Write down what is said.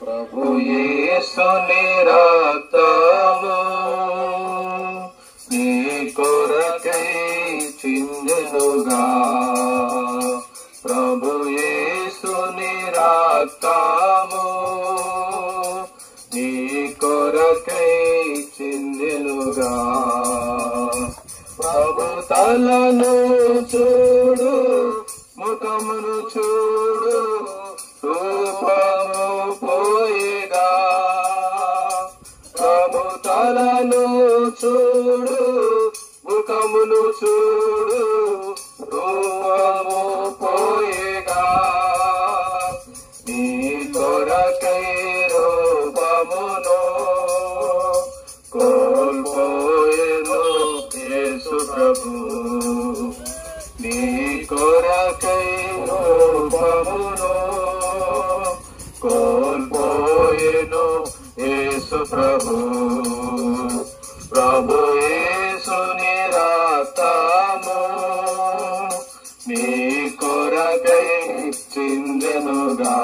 ప్రభు యేసుని రక్తము నీ కొరకై చిందెనుగా. ప్రభు యేసుని రక్తము నీ కొరకై చిందెనుగా. ప్రభు తలను చూడు, ముఖమును చూడు, రూపము పోయేగా. ప్రభు తలను చూడు, ముఖమును చూడు, రూపము పోయేగా. నీ కొరకై రూపమును కోల్పోయెను యేసు ప్రభు. నీ కొరకై రూపమును కోల్పోయెను యేసు ప్రభు. ప్రభు యేసుని రక్తము నీ కొరకై చిందెనుగా.